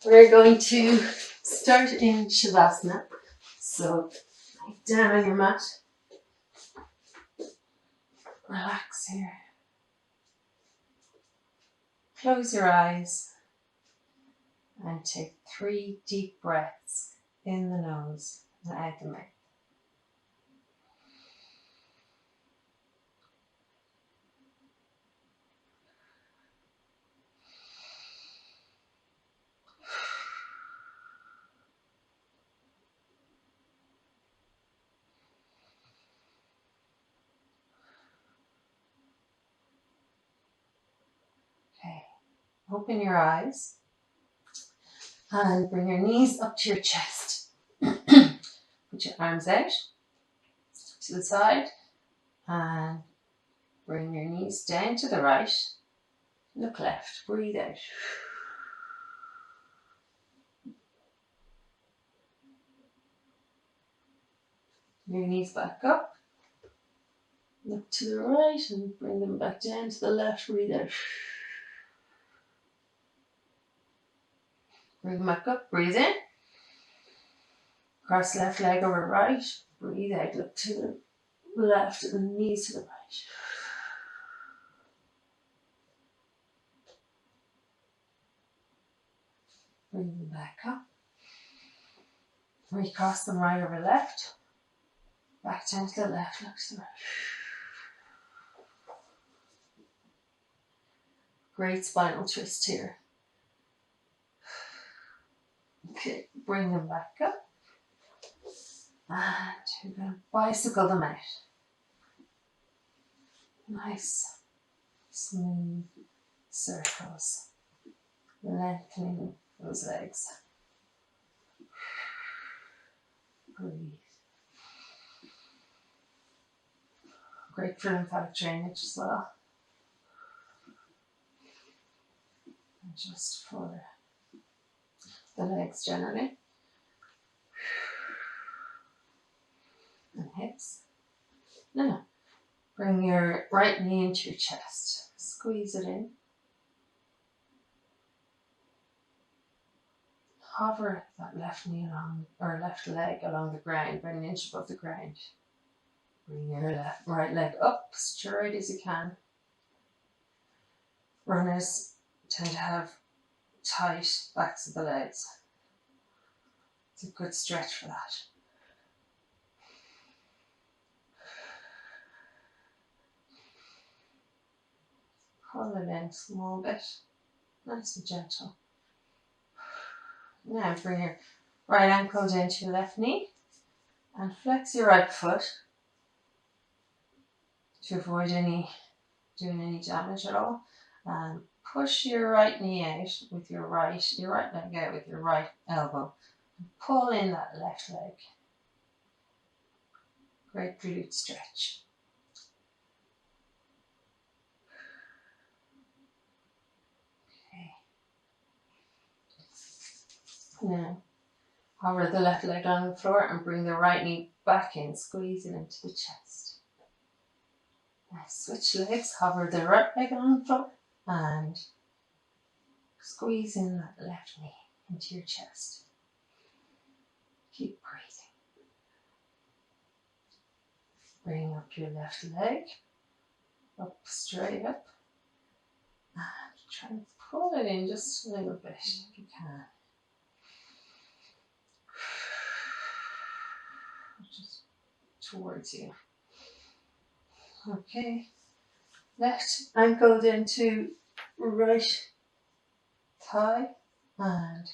We're going to start in Shavasana. So lie down on your mat. Relax here. Close your eyes and take 3 deep breaths in the nose and out the mouth. Okay, open your eyes and bring your knees up to your chest. Put your arms out to the side and bring your knees down to the right. Look left, breathe out. Your knees back up. Look to the right and bring them back down to the left, breathe out. Bring them back up, breathe in. Cross left leg over right, breathe out, look to the left and knees to the right. Bring them back up. Recross them right over left. Back down to the left, look to the right. Great spinal twist here. Okay, bring them back up. And you're going to bicycle them out. Nice, smooth circles. Lengthening those legs. Breathe. Great for lymphatic drainage as well. And just for the legs generally. And hips. Now, bring your right knee into your chest. Squeeze it in. Hover that left knee along, or left leg along the ground, about an inch above the ground. Bring your right leg up straight as you can. Runners tend to have tight backs of the legs. It's a good stretch for that. Pull it in a small bit, nice and gentle. Now bring your right ankle down to your left knee and flex your right foot to avoid doing any damage at all. And push your right knee out with your right leg out with your right elbow. And pull in that left leg. Great glute stretch. Now, hover the left leg on the floor and bring the right knee back in, squeeze it into the chest. Now switch legs, hover the right leg on the floor and squeeze in that left knee into your chest. Keep breathing. Bring up your left leg, up straight up, and try and pull it in just a little bit if you can. Just towards you. Okay, left ankle into right thigh and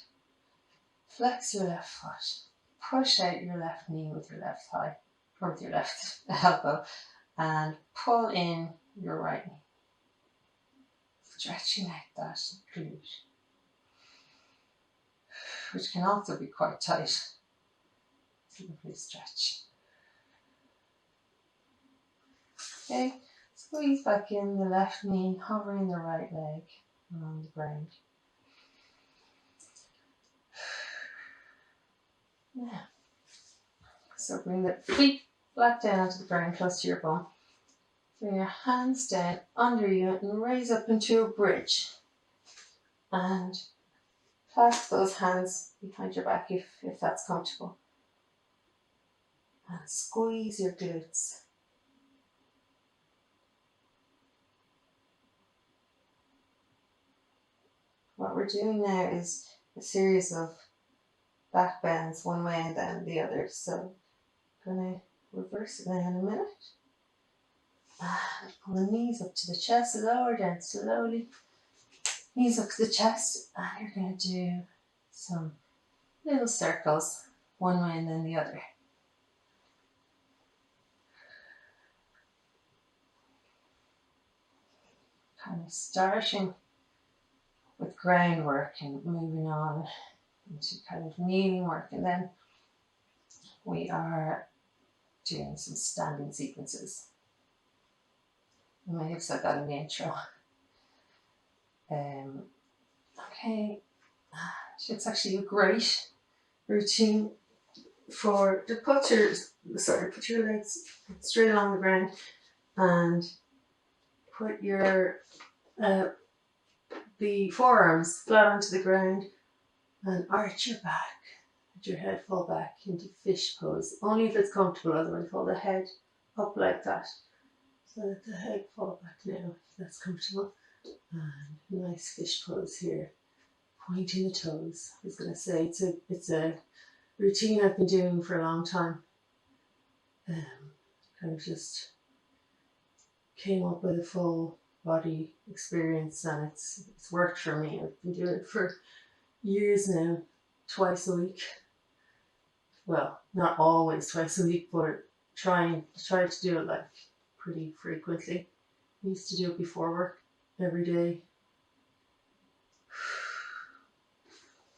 flex your left foot. Push out your left knee with your left thigh, or with your left elbow, and pull in your right knee. Stretching out that glute, which can also be quite tight. It's a lovely stretch. Okay, squeeze back in the left knee, hovering the right leg along the ground. Now, so bring the feet flat down onto the ground close to your bum. Bring your hands down under you and raise up into a bridge. And clasp those hands behind your back if that's comfortable. And squeeze your glutes. What we're doing now is a series of back bends one way and then the other. So I'm going to reverse it now in a minute. And pull the knees up to the chest, lower down slowly. Knees up to the chest, and you're going to do some little circles one way and then the other. Kind of starting with groundwork and moving on into kind of kneeling work, and then we are doing some standing sequences. I may have said that in the intro. Okay, it's actually a great routine for to put your legs straight along the ground and put your the forearms flat onto the ground and arch your back. Let your head fall back into fish pose. Only if it's comfortable, otherwise hold the head up like that. So let the head fall back now if that's comfortable. And nice fish pose here. Pointing the toes. I was going to say it's a routine I've been doing for a long time. Kind of just came up with a full body experience, and it's worked for me. I've been doing it for years now, twice a week. Well, not always twice a week, but try to do it like pretty frequently. I used to do it before work every day.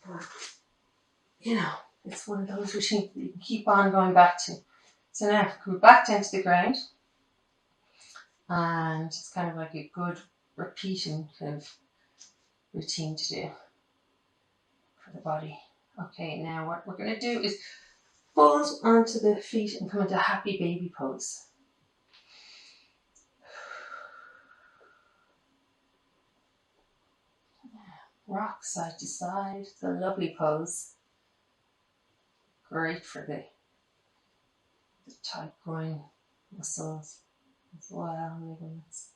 But, you know, it's one of those routines that you can keep on going back to. So now come back down to the ground, and it's kind of like a good repeating kind of routine to do for the body. Okay, now what we're going to do is fold onto the feet and come into happy baby pose. Rock side to side. It's a lovely pose. Great for the tight groin muscles as well, ligaments.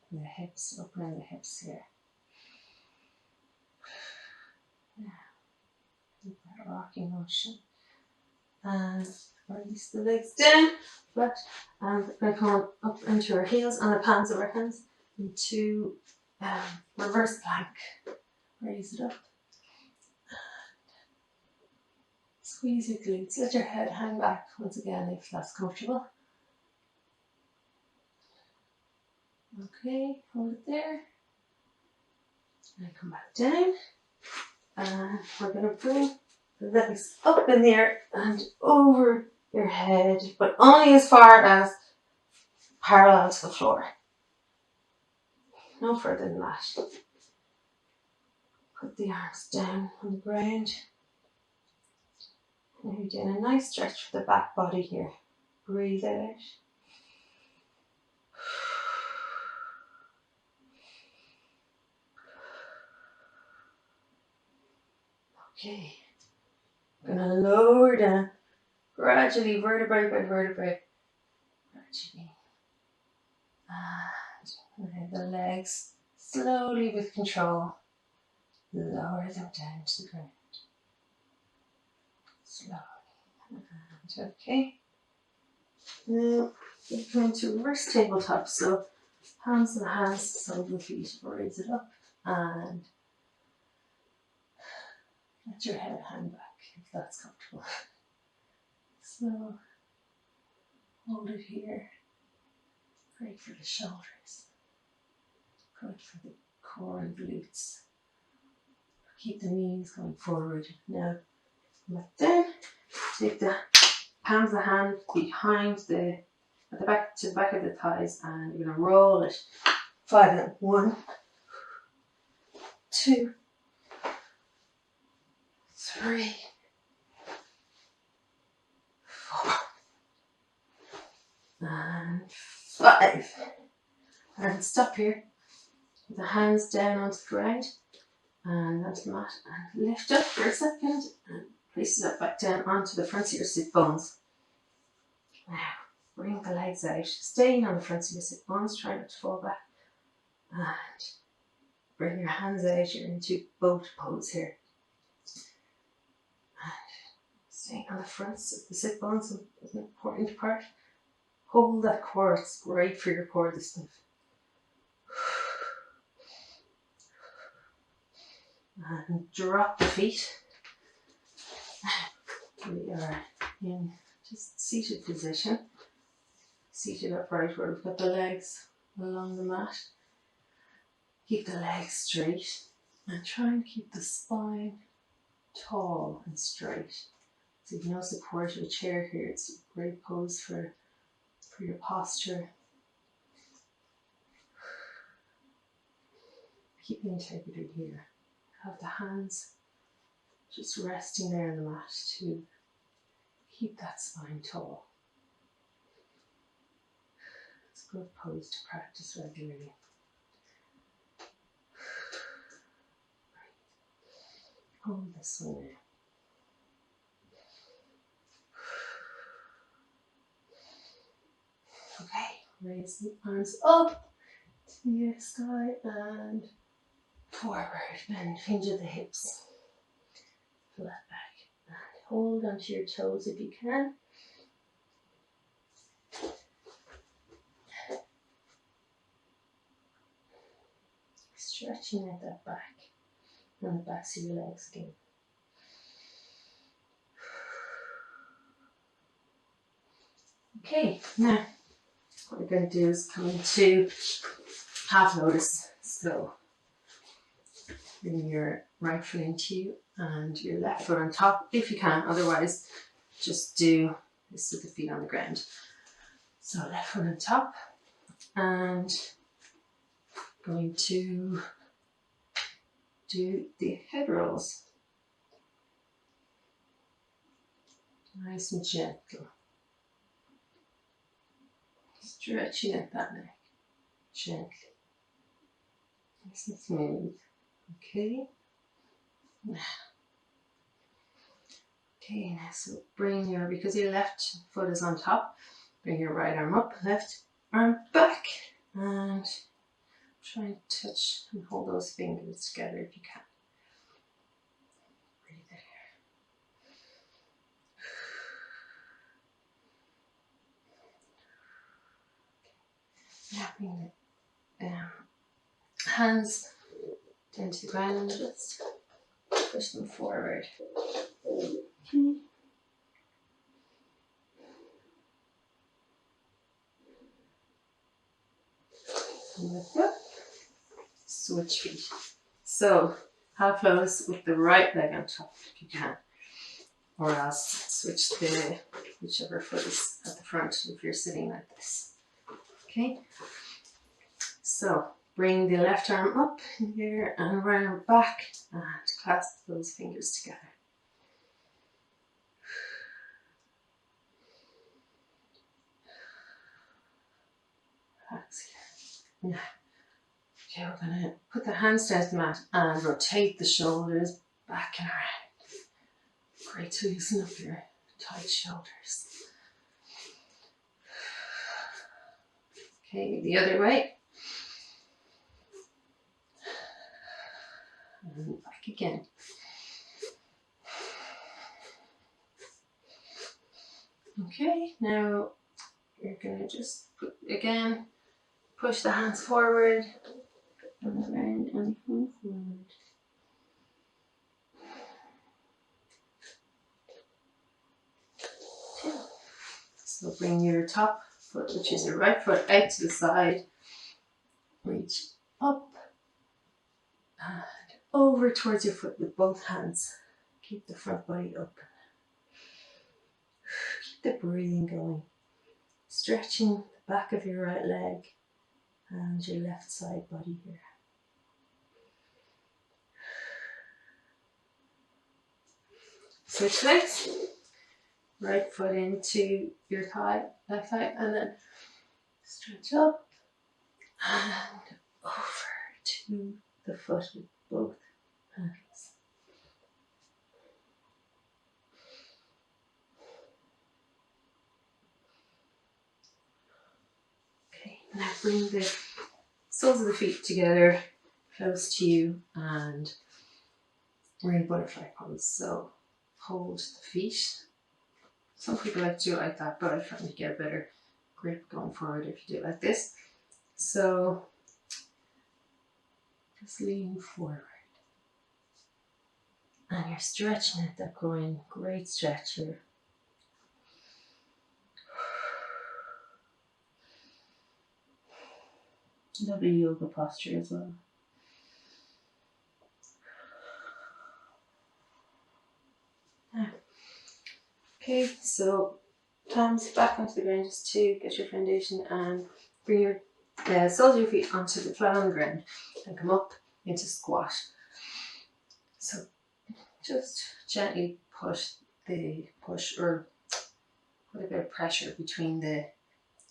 And the hips, opening the hips here. Yeah. Keep that rocking motion. And release the legs down, flat, and we're going to come up into our heels and the palms of our hands into reverse plank. Raise it up. Squeeze your glutes. Let your head hang back once again if that's comfortable. Okay, hold it there. And come back down. And we're going to bring the legs up in the air and over your head, but only as far as parallel to the floor. No further than that. Put the arms down on the ground. Now you're doing a nice stretch for the back body here. Breathe out. Okay. I'm going to lower down gradually, vertebrae by vertebrae. Gradually. And the legs slowly with control. Lower them down to the ground. Slowly. And okay. Now you come into reverse tabletop. So hands on the hands, soles of the feet, raise it up and let your head hang back if that's comfortable. So hold it here. Great for the shoulders. Good for the core and glutes. Keep the knees going forward. Now back down. Take the palms of the hand behind at the back to the back of the thighs, and you're going to roll it 5 of them. 1, 2, 3, 4, and 5. And stop here. With the hands down onto the ground and onto the mat, and lift up for a second and place it back down onto the fronts of your sit bones. Now bring the legs out, staying on the fronts of your sit bones, try not to fall back, and bring your hands out. You're into boat pose here. And staying on the fronts of the sit bones is an important part. Hold that core, it's great for your core, this stuff. And drop the feet. We are in just seated position, seated upright where we've got the legs along the mat. Keep the legs straight and try and keep the spine tall and straight. So you have no support of a chair here, it's a great pose for your posture. Keep the integrity here. Have the hands just resting there on the mat to keep that spine tall. It's a good pose to practice regularly. Hold this one now. Okay, raise the arms up to the sky and forward. Bend, hinge at the hips. Flat back. And hold onto your toes if you can. Stretching out that back and the backs of your legs again. Okay, now what we're going to do is come into half lotus. So bring your right foot into you and your left foot on top if you can, otherwise just do this with the feet on the ground. So left foot on top and going to do the head rolls. Nice and gentle. Stretching out that neck gently. Nice and smooth. Okay. Okay, now so bring your, because your left foot is on top, bring your right arm up, left arm back, and try and touch and hold those fingers together if you can. Breathe in. Now bring the hands down to the ground and just push them forward. Okay. Lift up. Switch feet. So half lotus with the right leg on top if you can, or else switch the whichever foot is at the front if you're sitting like this. Okay. So bring the left arm up in here and right arm back and clasp those fingers together. Relax here. Now, okay, we're going to put the hands down to the mat and rotate the shoulders back and around. Great to loosen up your tight shoulders. Okay, the other way. And back again. Okay, now you're going to just again push the hands forward and around and come forward. So bring your top foot, which is your right foot, out to the side. Reach up and over towards your foot with both hands. Keep the front body open. Keep the breathing going. Stretching the back of your right leg and your left side body here. Switch legs. Right foot into your thigh, left thigh, and then stretch up and over to the foot with both hands. Okay, now bring the soles of the feet together close to you and we're in butterfly pose. So hold the feet. Some people like to do it like that, but I find you get a better grip going forward if you do it like this. So just lean forward. And you're stretching at that groin. Great stretch here. Lovely yoga posture as well. Okay, so palms back onto the ground just to get your foundation and bring your soles of your feet onto the flat on the ground and come up into squat. So just gently push or put a bit of pressure between the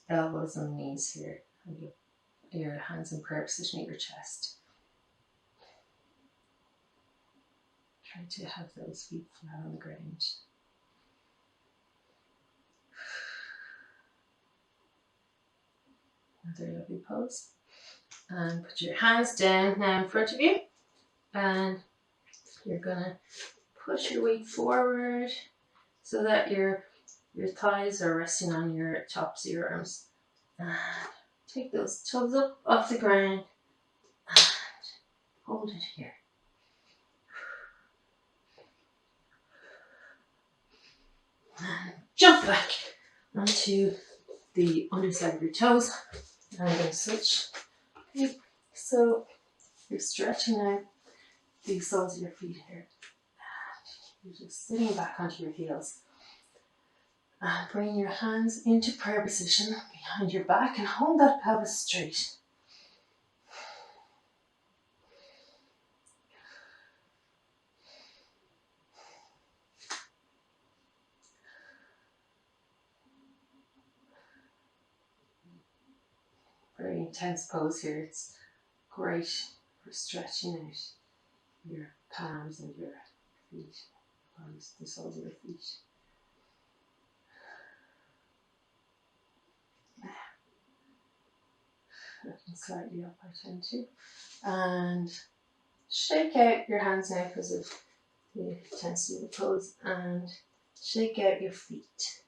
elbows and knees here and your hands in prayer position at your chest. Try to have those feet flat on the ground. Another lovely pose. And put your hands down now in front of you. And you're gonna push your weight forward so that your thighs are resting on your tops of your arms. And take those toes up off the ground and hold it here. And jump back onto the underside of your toes. And I'm going to switch. Okay, so you're stretching out the soles of your feet here. And you're just sitting back onto your heels. And bring your hands into prayer position behind your back and hold that pelvis straight. Very intense pose here. It's great for stretching out your palms and your feet, palms, the soles of your feet. Looking slightly up, I tend to. And shake out your hands now because of the intensity of the pose. And shake out your feet.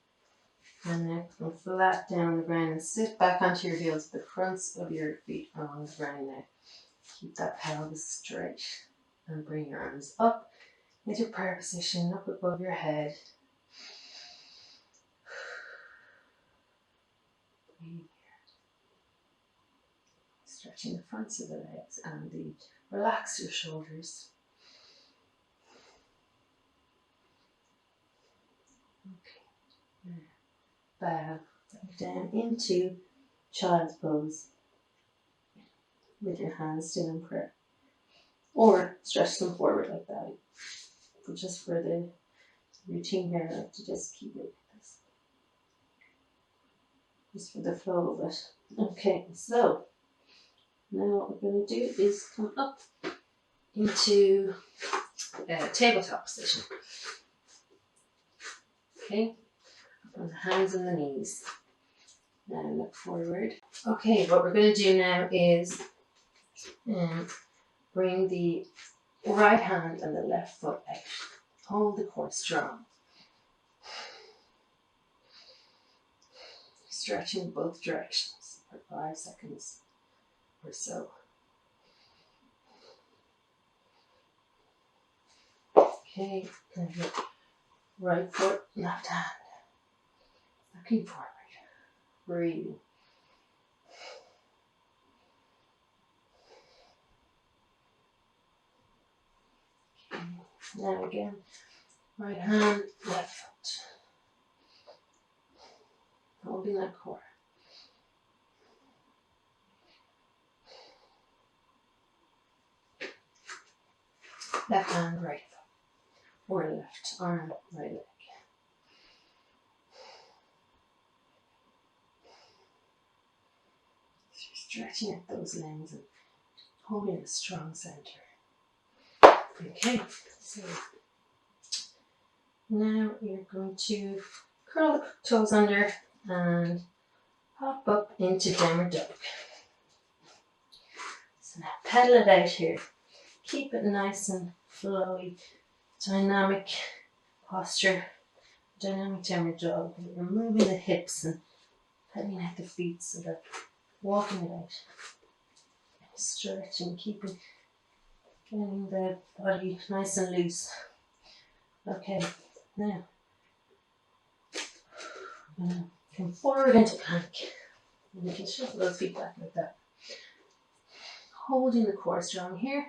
And now come flat down on the ground and sit back onto your heels. The fronts of your feet are on the ground now. Keep that pelvis straight. And bring your arms up into prayer position, up above your head. Breathe. Stretching the fronts of the legs and relax your shoulders. Okay. Bow down into child's pose with your hands still in prayer. Or stretch them forward like that. But just for the routine here, I like to just keep it like this. Just for the flow of it. Okay, so now what we're going to do is come up into tabletop position. Okay, up on the hands and the knees. Now look forward. Okay, what we're going to do now is bring the right hand and the left foot out. Hold the core strong. Stretching both directions for 5 seconds or so. Okay, and your right foot, left hand. Looking forward. Breathing. Okay. Now again, right hand, left foot. Holding that core. Left hand, right foot. Or left arm, right leg. stretching at those limbs and holding a strong center. Okay, so now you're going to curl the toes under and hop up into downward dog. So now pedal it out here. Keep it nice and flowy, dynamic posture, dynamic downward dog. You're moving the hips and pedaling out the feet so that walking it out. Stretching, getting the body nice and loose. Okay, now I'm going to come forward into plank. And you can shuffle those feet back like that. Holding the core strong here.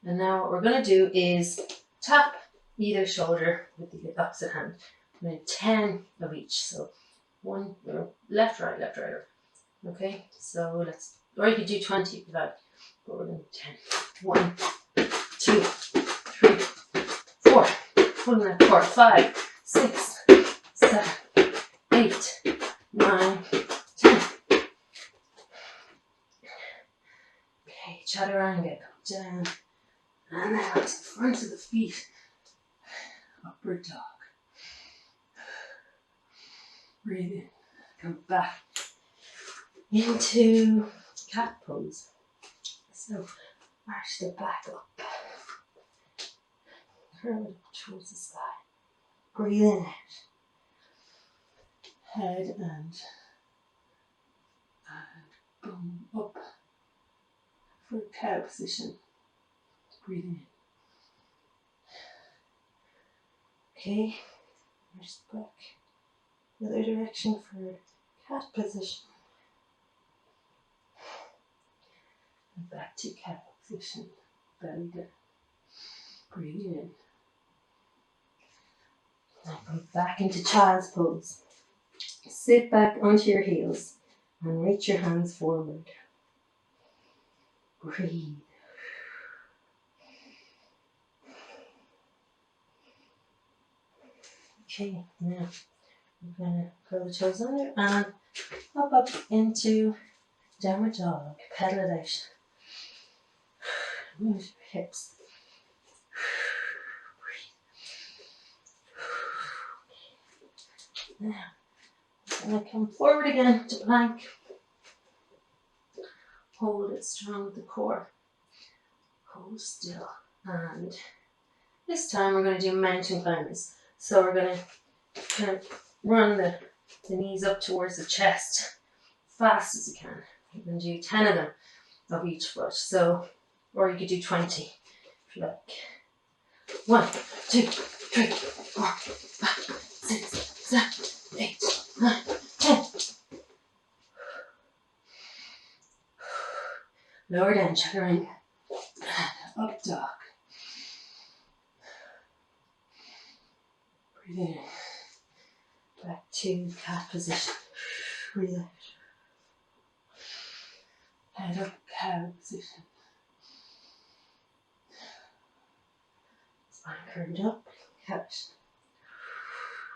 And now what we're going to do is tap either shoulder with the opposite hand. I'm going to do 10 of each. So one, left, right. Okay, so let's, or you could do 20 if you like, but we're going to do 10. 1, 2, 3, 4. Pulling that core. 5, 6, 7, 8, 9, 10. Okay, chaturanga, come down. And now to the front of the feet. Upward dog. Breathe in. Come back into cat pose. So arch the back up. Curl it up towards the sky. Breathe in out. Head and boom up for cow position. Breathing in. Okay, there's back the other direction for cat position. And back to cat position. Belly down. Breathing in. Now come back into child's pose. Sit back onto your heels and reach your hands forward. Breathe. Okay, now we're going to curl the toes under and hop up into downward dog. Pedal it out. Move your hips. Breathe. Now, I'm going to come forward again to plank. Hold it strong with the core. Hold still. And this time we're going to do mountain climbers. So we're going to kind of run the knees up towards the chest fast as you can. You can do 10 of them of each foot. So, or you could do 20 if you like. 1, 2, 3, 4, 5, 6, 7, 8, 9, 10. Lower down, chaturanga. Up dog. Breathe in. Back to cat position. Breathe out. Head up, cow position. Spine curved up, cat.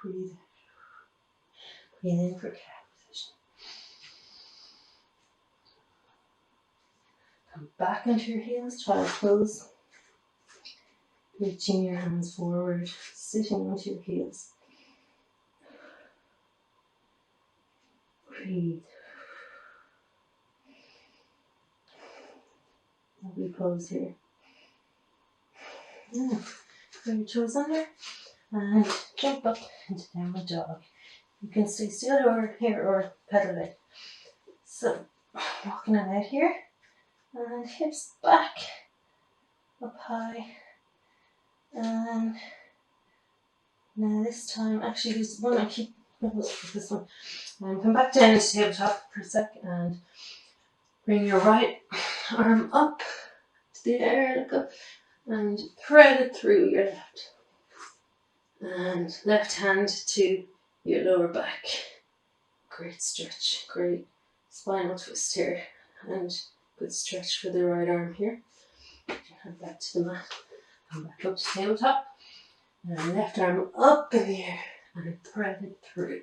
Breathe out. Breathe in for cat position. Come back onto your heels, child pose. Reaching your hands forward, sitting onto your heels. Breathe. Lovely pose here. Now, curl your toes under and jump up into downward dog. You can stay still or here or pedal it. So, walking it out here and hips back, up high. And now this time, actually there's one I keep, this one. Come back down to tabletop for a sec and bring your right arm up to the air, look up, and thread it through your left. And left hand to your lower back. Great stretch, great spinal twist here. And good stretch for the right arm here. Head back to the mat. Come back up to tabletop. And left arm up in the air and thread it through.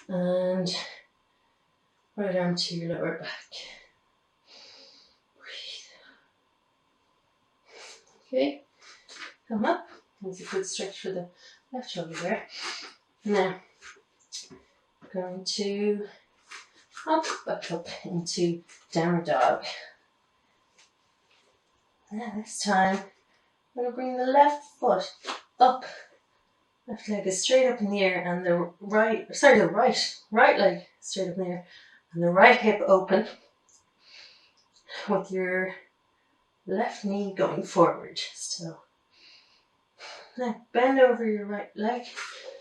And Right arm to your lower back. Breathe. Okay, come up. That's a good stretch for the left shoulder there. Now, we're going to hop back up into downward dog. Now this time, we're going to bring the left foot up. Left leg is straight up in the air, and the right leg straight up in the air, and the right hip open with your left knee going forward still. Now bend over your right leg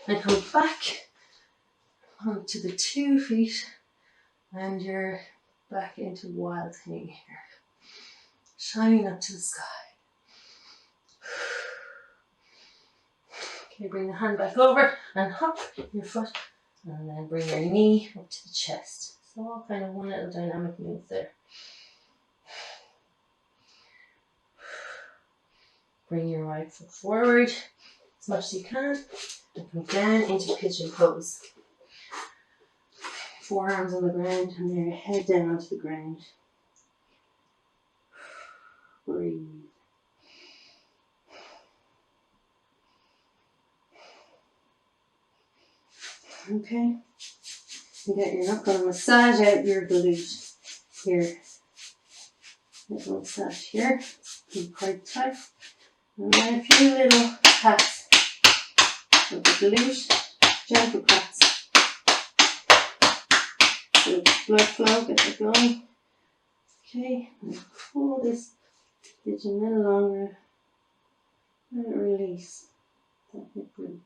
and come back onto the 2 feet, and you're back into wild thing here. Shining up to the sky. Okay, bring the hand back over and hop your foot, and then bring your knee up to the chest. So all kind of one little dynamic move there. Bring your right foot forward as much as you can and come down into pigeon pose. Forearms on the ground and then your head down onto the ground. Breathe. Okay. You're not going to massage out your glute here. Little massage here. Keep quite tight. And then a few little pats of the glute. Gentle pats. Good blood flow, get it going. Okay, and pull this pigeon a little longer. Let it release. That hip release.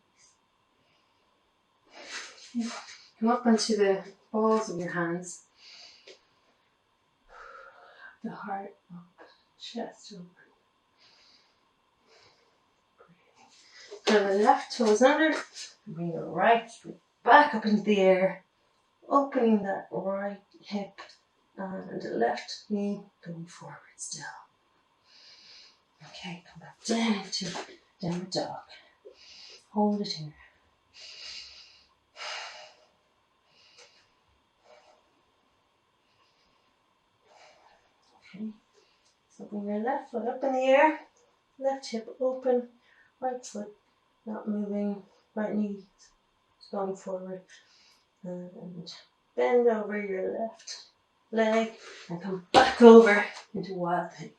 Okay. Come up onto the balls of your hands. The heart up, chest open. Curl the left toes under. Bring your right foot back up into the air. Opening that right hip and the left knee going forward still. Okay, come back down into downward dog. Hold it here. Okay, so bring your left foot up in the air, left hip open, right foot not moving, right knee going forward, and bend over your left leg and come back over into wild thing.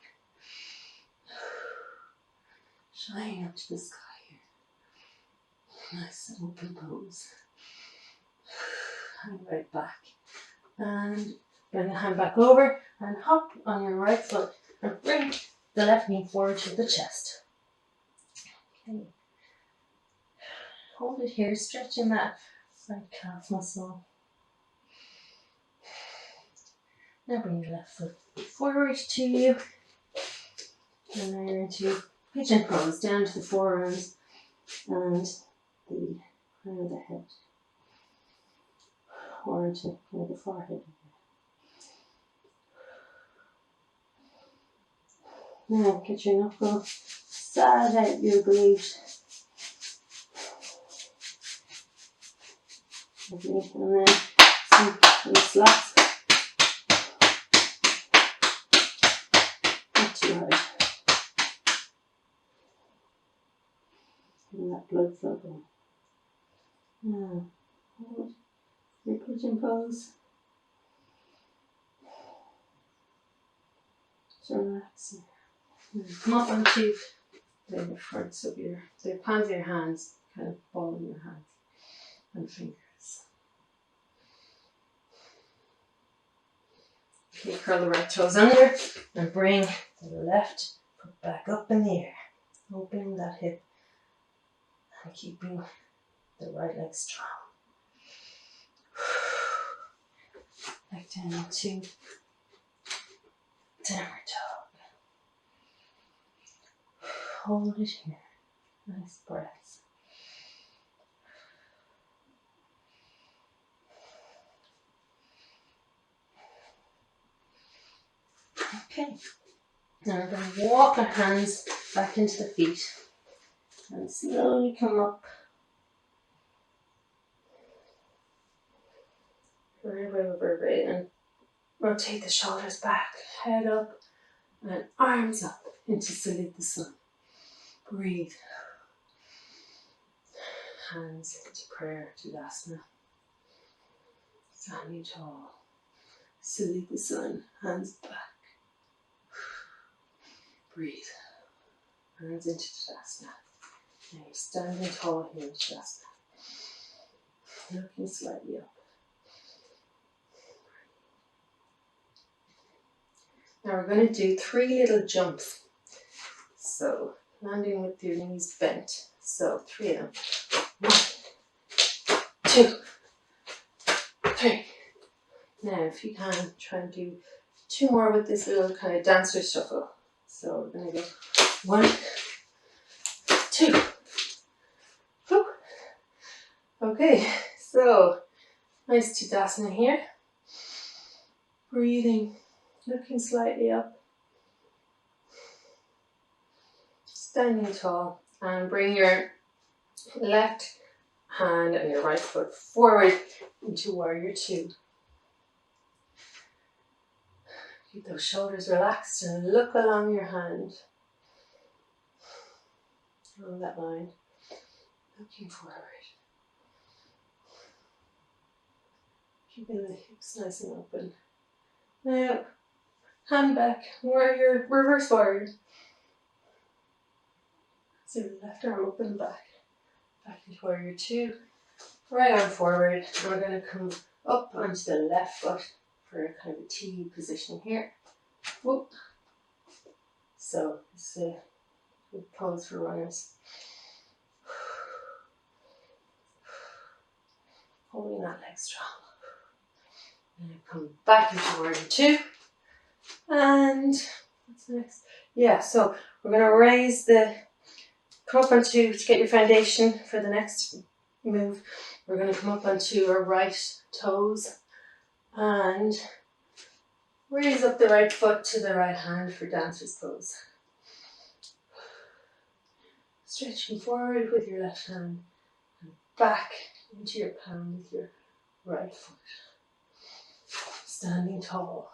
Shining up to the sky here. Nice open pose. Hang right back. And bring the hand back over and hop on your right foot and bring the left knee forward to the chest. Okay. Hold it here, stretching that right calf muscle. Now bring your left foot forward to you. And now you're into pigeon pose, down to the forearms and the crown of the head. Or to the forehead. Now get your knuckle, massage out your glute. Okay, and then some little slaps. Not too hard. And that blood flow going. Now, hold your pigeon pose. Just relax here. Come up onto the fronts of the palms of your hands, kind of ball in your hands and fingers. Okay, curl the right toes under and bring the left foot back up in the air, opening that hip and keeping the right leg strong. Back down into downward dog. Hold it here. Nice breaths. Okay. Now we're going to walk our hands back into the feet and slowly come up. Vertebrae, and rotate the shoulders back, head up, and arms up into salute the sun. Breathe. Hands into prayer, Tadasana. Standing tall. Salute the sun, hands back. Breathe. Hands into Tadasana. Now you're standing tall here in Tadasana. Looking slightly up. Now we're going to do 3 little jumps. So landing with your knees bent. So 3 of them. 1, 2, 3. Now if you can, try and do 2 more with this little kind of dancer shuffle. So we're going to go 1, 2. Whew. Okay, so nice Tadasana here. Breathing, looking slightly up. Standing tall, and bring your left hand and your right foot forward into Warrior 2. Keep those shoulders relaxed and look along your hand. On that line. Looking forward. Keeping the hips nice and open. Now, hand back, warrior, reverse warrior. So left arm open back. Back into Warrior 2. Right arm forward. And we're going to come up onto the left foot for a kind of a T position here. Whoop. So it's a good pose for runners. Holding that leg strong. And come back into Warrior 2. And what's next? Yeah, so we're going to raise come up onto, to get your foundation for the next move, we're going to come up onto our right toes and raise up the right foot to the right hand for dancer's pose. Stretching forward with your left hand and back into your palm with your right foot. Standing tall.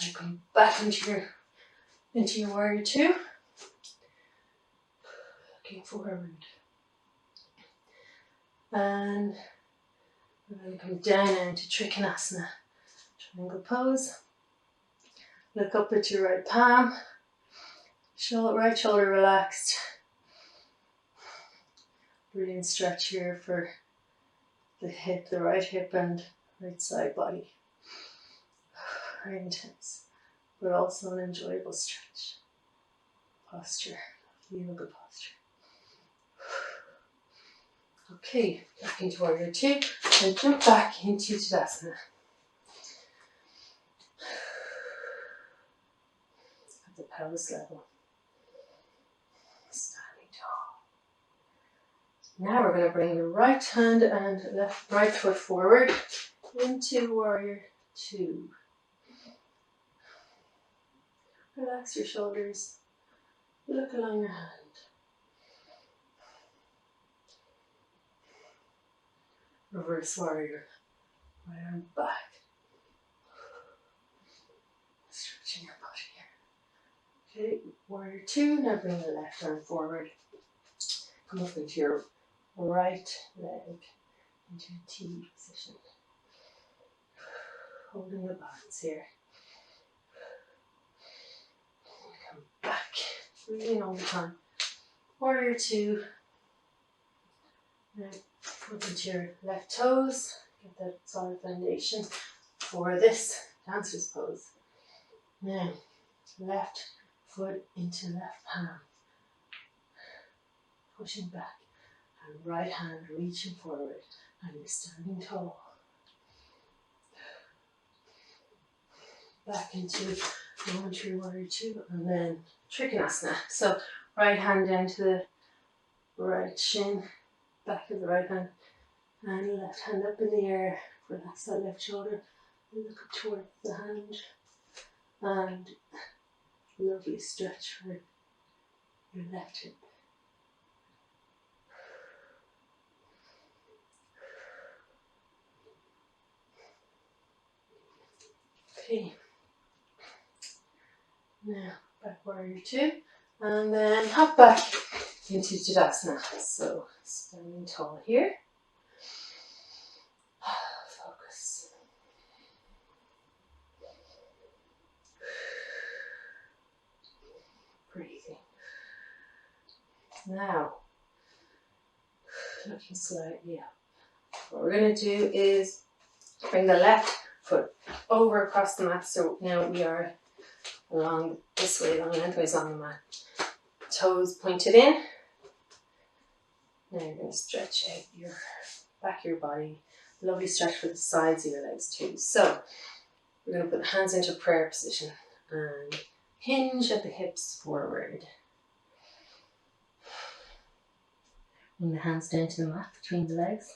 And come back into your Warrior 2. Looking forward. And we're going to come down now into Trikonasana. Triangle pose. Look up at your right palm. Right shoulder relaxed. Brilliant stretch here for the hip, the right hip and right side body. Very intense, but also an enjoyable stretch. Posture, yoga posture. Okay, back into Warrior 2 and jump back into Tadasana. At the pelvis level. Standing tall. Now we're going to bring the right hand and right foot forward into Warrior 2. Relax your shoulders. Look along your hand. Reverse warrior. Right arm back. Stretching your body here. Okay, Warrior 2. Now bring the left arm forward. Come up into your right leg into a T position. Holding the balance here. Come back. Breathing all the time. Warrior 2. Now up into your left toes. Get that solid foundation for this dancer's pose. Now, left foot into left palm. Pushing back. And right hand reaching forward. And you're standing tall. Back into Warrior 2 and then Trikonasana. So right hand down to the right shin, back of the right hand, and left hand up in the air. Relax that left shoulder. Look up towards the hand. And lovely stretch for your left hip. Okay. Now, back warrior 2. And then hop back into Tadasana. So, standing tall here. Focus. Breathing. Now, looking slightly up. What we're going to do is bring the left foot over across the mat. So now we are along this way, along lengthways on the mat. Toes pointed in. Now you're going to stretch out your back of your body. Lovely stretch for the sides of your legs too. So we're going to put the hands into prayer position and hinge at the hips forward. Bring the hands down to the mat between the legs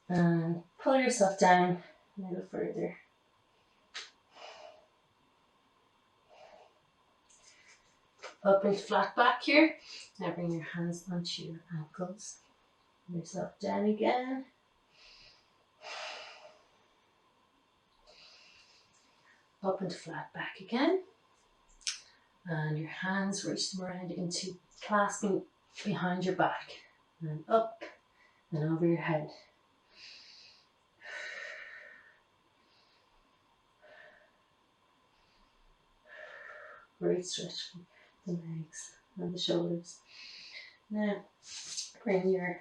and pull yourself down a little further. Up into flat back here. Now bring your hands onto your ankles. Bring yourself down again. Up into flat back again. And your hands reach them around into clasping behind your back. And up and over your head. Great stretch for the legs and the shoulders. Now bring your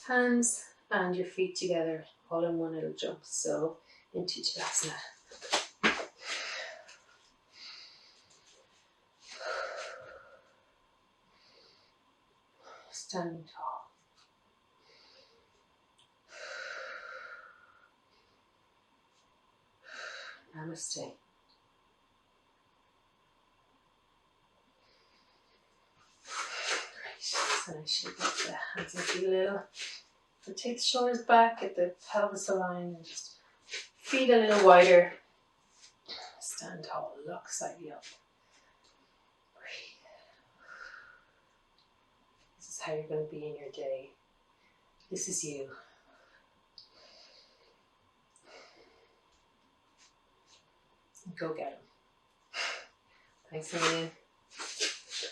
hands and your feet together all in one little jump. So into Tadasana. Standing tall. Namaste. Great. So I shake up the hands and feet a little. So take the shoulders back, get the pelvis aligned, and just feet a little wider. Stand tall, look slightly up. Breathe. This is how you're going to be in your day. This is you. Go get them. Thanks a million.